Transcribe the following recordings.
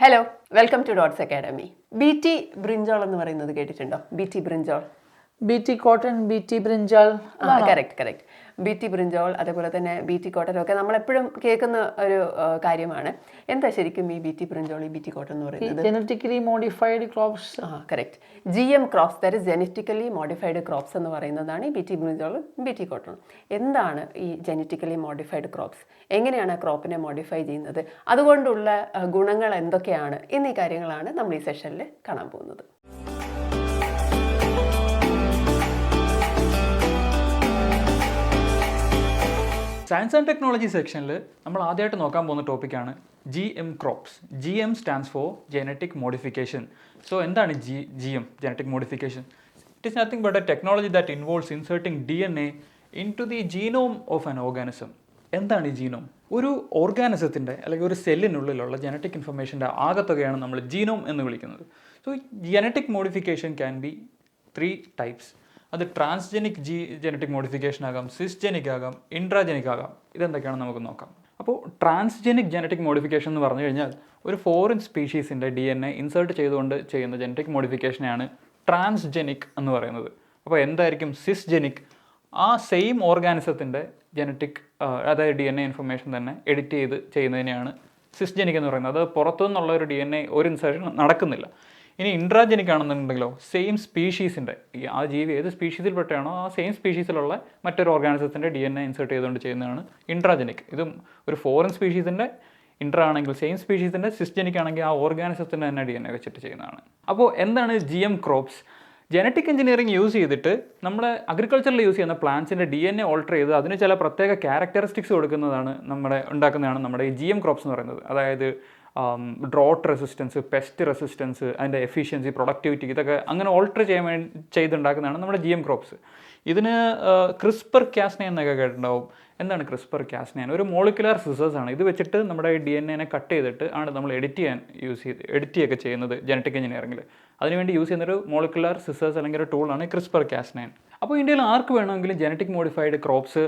Hello, welcome to Dots Academy. BT brinjal എന്ന് പറയുന്നത് കേട്ടിട്ടുണ്ടോ? BT brinjal, BT cotton, BT brinjal. Correct. BT brinjal, അതേപോലെ തന്നെ BT cotton ഒക്കെ നമ്മളെപ്പോഴും കേൾക്കുന്ന ഒരു കാര്യമാണ്. എന്താ ശരിക്കും ഈ BT ബ്രിഞ്ചോൾ, ഈ BT കോട്ടൺ എന്ന് പറയുന്നത്? Genetically modified crops. Correct. GM crops, that is genetically modified crops എന്ന് പറയുന്നതാണ് ഈ BT ബ്രിഞ്ചോൾ, BT കോട്ടൺ. എന്താണ് ഈ ജനറ്റിക്കലി മോഡിഫൈഡ് ക്രോപ്സ്? എങ്ങനെയാണ് ക്രോപ്പിനെ മോഡിഫൈ ചെയ്യുന്നത്? അതുകൊണ്ടുള്ള ഗുണങ്ങൾ എന്തൊക്കെയാണ് എന്നീ കാര്യങ്ങളാണ് നമ്മൾ ഈ സെഷനിൽ കാണാൻ പോകുന്നത്. സയൻസ് ആൻഡ് ടെക്നോളജി സെക്ഷനിൽ നമ്മൾ ആദ്യമായിട്ട് നോക്കാൻ പോകുന്ന ടോപ്പിക്കാണ് GM crops. GM stands for genetic modification. So എന്താണ് GM genetic modification? It is nothing but A technology that involves inserting DNA into the genome of an organism. എന്താണ് ഈ ജീനോം? ഒരു ഓർഗാനിസത്തിൻ്റെ അല്ലെങ്കിൽ ഒരു സെല്ലിനുള്ളിലുള്ള ജനറ്റിക് ഇൻഫർമേഷൻ്റെ ആകത്തുകയാണ് നമ്മൾ ജീനോം എന്ന് വിളിക്കുന്നത്. So genetic modification can be 3 types. അത് ട്രാൻസ്ജെനിക് ജനറ്റിക് മോഡിഫിക്കേഷൻ ആകാം, സിസ്ജെനിക് ആകാം, ഇൻട്രാജെനിക് ആകാം. ഇതെന്തൊക്കെയാണെന്ന് നമുക്ക് നോക്കാം. അപ്പോൾ ട്രാൻസ്ജെനിക് ജനറ്റിക് മോഡിഫിക്കേഷൻ എന്ന് പറഞ്ഞു കഴിഞ്ഞാൽ ഒരു ഫോറിൻ സ്പീഷീസിൻ്റെ DNA ഇൻസേർട്ട് ചെയ്തുകൊണ്ട് ചെയ്യുന്ന ജനറ്റിക് മോഡിഫിക്കേഷനെയാണ് ട്രാൻസ്ജെനിക് എന്ന് പറയുന്നത്. അപ്പോൾ എന്തായിരിക്കും സിസ്ജെനിക്? ആ സെയിം ഓർഗാനിസത്തിൻ്റെ ജനറ്റിക് അതായത് DNA ഇൻഫർമേഷൻ തന്നെ എഡിറ്റ് ചെയ്ത് ചെയ്യുന്നതിനെയാണ് സിസ്ജെനിക് എന്ന് പറയുന്നത്. അത് പുറത്തുനിന്നുള്ള ഒരു DNA ഒരു ഇൻസേർഷൻ നടക്കുന്നില്ല. ഇനി ഇൻട്രാജെനിക് ആണെന്നുണ്ടെങ്കിലോ സെയിം സ്പീഷീസിൻ്റെ ആ ജീവി ഏത് സ്പീഷീസിൽപ്പെട്ടാണോ ആ സെയിം സ്പീഷീസിലുള്ള മറ്റൊരു ഓർഗാനിസത്തിൻ്റെ DNA ഇൻസേർട്ട് ചെയ്തുകൊണ്ട് ചെയ്യുന്നതാണ് ഇൻട്രാജെനിക്. ഇതും ഒരു ഫോറിൻ സ്പീഷീസിൻ്റെ ഇൻട്രാ ആണെങ്കിൽ സെയിം സ്പീഷീസിൻ്റെ സിസ്ജെനിക് ആണെങ്കിൽ ആ ഓർഗാനിസത്തിൻ്റെ തന്നെ DNA വെച്ചിട്ട് ചെയ്യുന്നതാണ്. അപ്പോൾ എന്താണ് GM crops? Genetic engineering use ചെയ്തിട്ട് നമ്മൾ അഗ്രികൾച്ചറിൽ യൂസ് ചെയ്യുന്ന പ്ലാന്റ്സിൻ്റെ DNA ഓൾട്ടർ ചെയ്ത് അതിന് ചില പ്രത്യേക ക്യാരക്ടറിസ്റ്റിക്സ് കൊടുക്കുന്നതാണ് ഉണ്ടാക്കുന്നതാണ് നമ്മുടെ ഈ GM ക്രോപ്സ് എന്ന് പറയുന്നത്. അതായത് ഡ്രോട്ട് റെസിസ്റ്റൻസ്, പെസ്റ്റ് റെസിസ്റ്റൻസ്, അതിൻ്റെ എഫിഷ്യൻസി, പ്രൊഡക്ടിവിറ്റി, ഇതൊക്കെ അങ്ങനെ ഓൾട്ടർ ചെയ്തുണ്ടാക്കുന്നതാണ് നമ്മുടെ GM ക്രോപ്സ്. ഇതിന് ക്രിസ്പർ കാസ്നൈൻ എന്നൊക്കെ കേട്ടിട്ടുണ്ടാവും. എന്താണ് ക്രിസ്പർ കാസ്നൈൻ? ഒരു മോളിക്കുലാർ സിസേഴ്സാണ്. ഇത് വെച്ചിട്ട് നമ്മുടെ DNA കട്ട് ചെയ്തിട്ട് ആണ് നമ്മൾ എഡിറ്റ് ചെയ്യുകയൊക്കെ ചെയ്യുന്നത് ജനറ്റിക് എഞ്ചിനീയറിംഗിൽ. അതിനുവേണ്ടി യൂസ് ചെയ്യുന്നൊരു മോളിക്കുലാർ സിസേഴ്സ് അല്ലെങ്കിൽ ഒരു ടൂളാണ് ക്രിസ്പർ കാസ്നൈൻ. അപ്പോൾ ഇന്ത്യയിൽ ആർക്ക് വേണമെങ്കിലും ജനറ്റിക് മോഡിഫൈഡ് ക്രോപ്സ്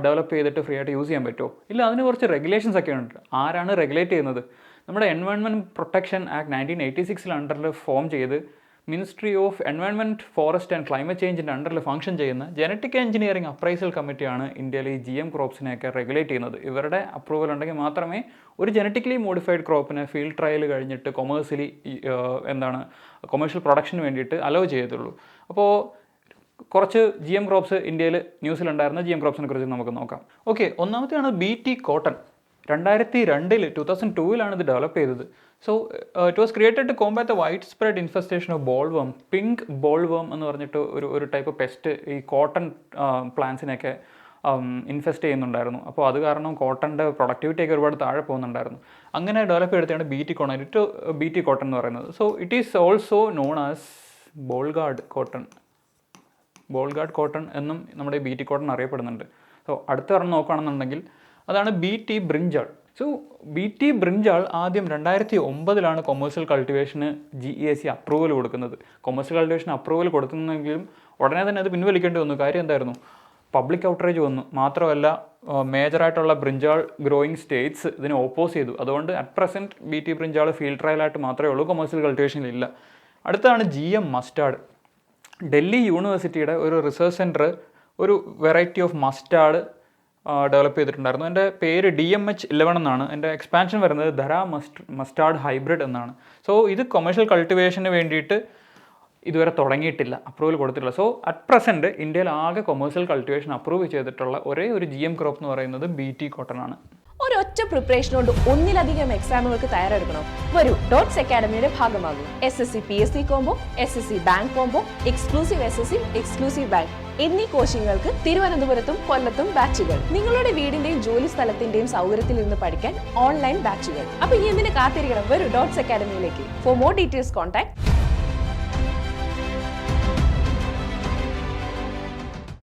ഡെവലപ്പ് ചെയ്തിട്ട് ഫ്രീ ആയിട്ട് യൂസ് ചെയ്യാൻ പറ്റുമോ? ഇല്ല, അതിന് കുറച്ച് റെഗുലേഷൻസ് ഒക്കെ ഉണ്ട്. ആരാണ് റെഗുലേറ്റ് ചെയ്യുന്നത്? നമ്മുടെ എൻവയോൺമെൻറ്റ് പ്രൊട്ടക്ഷൻ ആക്ട് 1986 അണ്ടറിൽ ഫോം ചെയ്ത് ministry of environment, forest and climate ചേഞ്ചിൻ്റെ അണ്ടറിൽ ഫംഗ്ഷൻ ചെയ്യുന്ന ജനറ്റിക് എഞ്ചിനീയറിംഗ് അപ്രൈസൽ കമ്മിറ്റിയാണ് ഇന്ത്യയിൽ ഈ GM ക്രോപ്സിനെയൊക്കെ റെഗുലേറ്റ് ചെയ്യുന്നത്. ഇവരുടെ അപ്രൂവൽ ഉണ്ടെങ്കിൽ മാത്രമേ ഒരു ജനറ്റിക്കലി മോഡിഫൈഡ് ക്രോപ്പിനെ ഫീൽഡ് ട്രയൽ കഴിഞ്ഞിട്ട് കൊമേഴ്ഷ്യൽ പ്രൊഡക്ഷന് വേണ്ടിയിട്ട് അലോ ചെയ്യത്തുള്ളൂ. അപ്പോൾ കുറച്ച് GM ക്രോപ്സ് ഇന്ത്യയിൽ ന്യൂസിലുണ്ടായിരുന്ന GM ക്രോപ്സിനെ കുറിച്ച് നമുക്ക് നോക്കാം. Okay, ഒന്നാമത്തെയാണ് BT cotton. 2002 ഇത് ഡെവലപ്പ് ചെയ്തത്. So it was created to combat the wide spread infestation of bollworm. Pink bollworm എന്ന് പറഞ്ഞിട്ട് ഒരു ടൈപ്പ് പെസ്റ്റ് ഈ കോട്ടൺ പ്ലാന്റ്സിനെയൊക്കെ ഇൻഫെസ്റ്റ് ചെയ്യുന്നുണ്ടായിരുന്നു. അപ്പോൾ അത് കാരണം കോട്ടൻ്റെ പ്രൊഡക്ടിവിറ്റിയൊക്കെ ഒരുപാട് താഴെ പോകുന്നുണ്ടായിരുന്നു. അങ്ങനെ ഡെവലപ്പ് ചെയ്തെടുത്താണ് BT കോട്ടൺ എന്ന് പറയുന്നത്. So it is also known as Bollgard cotton എന്നും നമ്മുടെ BT കോട്ടൺ അറിയപ്പെടുന്നുണ്ട്. സോ അടുത്ത ഒരെണ്ണം നോക്കുകയാണെന്നുണ്ടെങ്കിൽ അതാണ് BT brinjal. So BT brinjal ആദ്യം 2009 കൊമേഴ്സ്യൽ കൾട്ടിവേഷന് GEAC അപ്രൂവൽ കൊടുക്കുന്നത്. കൊമേഴ്സ്യൽ കൾട്ടിവേഷൻ അപ്രൂവൽ കൊടുക്കുന്നെങ്കിലും ഉടനെ തന്നെ അത് പിൻവലിക്കേണ്ടി വന്നു. കാര്യം എന്തായിരുന്നു? പബ്ലിക് ഔട്ട്റേജ് വന്നു. മാത്രമല്ല മേജറായിട്ടുള്ള ബ്രിഞ്ചാൾ ഗ്രോയിങ് സ്റ്റേറ്റ്സ് ഇതിനെ ഓപ്പോസ് ചെയ്തു. അതുകൊണ്ട് at present BT brinjal field ട്രയലായിട്ട് മാത്രമേ ഉള്ളൂ, കൊമേഴ്സ്യൽ കൾട്ടിവേഷനിലില്ല. അടുത്താണ് GM മസ്റ്റാർഡ്. ഡൽഹി യൂണിവേഴ്സിറ്റിയുടെ ഒരു റിസർച്ച് സെൻറ്റർ ഒരു വെറൈറ്റി ഓഫ് മസ്റ്റാർഡ് ഡെവലപ്പ് ചെയ്തിട്ടുണ്ടായിരുന്നു. എൻ്റെ പേര് DMH11 എന്നാണ്. എൻ്റെ എക്സ്പാൻഷൻ വരുന്നത് ധരാ മസ്റ്റാർഡ് ഹൈബ്രിഡ് എന്നാണ്. സോ ഇത് കൊമേഴ്ഷ്യൽ കൾട്ടിവേഷന് വേണ്ടിയിട്ട് ഇതുവരെ തുടങ്ങിയിട്ടില്ല, അപ്രൂവൽ കൊടുത്തിട്ടില്ല. സോ അറ്റ് പ്രസൻറ്റ് ഇന്ത്യയിൽ ആകെ കൊമേഴ്ഷ്യൽ കൾട്ടിവേഷൻ അപ്രൂവ് ചെയ്തിട്ടുള്ള ഒരേ ഒരു GM ക്രോപ്പ് എന്ന് പറയുന്നത് BT കോട്ടൺ ആണ്. ഒരൊറ്റ പ്രിപ്പറേഷൻ കൊണ്ട് ഒന്നിലധികം എക്സാമുകൾക്ക് തയ്യാറെടുക്കണം. വരൂ, ഡോട്ട്സ് അക്കാഡമിയുടെ ഭാഗമാകൂ. SSC PSC combo, SSC bank combo, exclusive SSC, exclusive bank എന്നീ കോച്ചിങ്ങുകൾക്ക് തിരുവനന്തപുരത്തും കൊല്ലത്തും ബാച്ചുകൾ. നിങ്ങളുടെ വീടിന്റെയും ജോലി സ്ഥലത്തിന്റെയും സൗകര്യത്തിൽ ഇരുന്ന് പഠിക്കാൻ ഓൺലൈൻ ബാച്ചുകൾ. അപ്പൊ ഇനി എന്തിനു കാത്തിരിക്കണം? വരൂ ഡോട്ട്സ് അക്കാഡമിയിലേക്ക്. For more details contact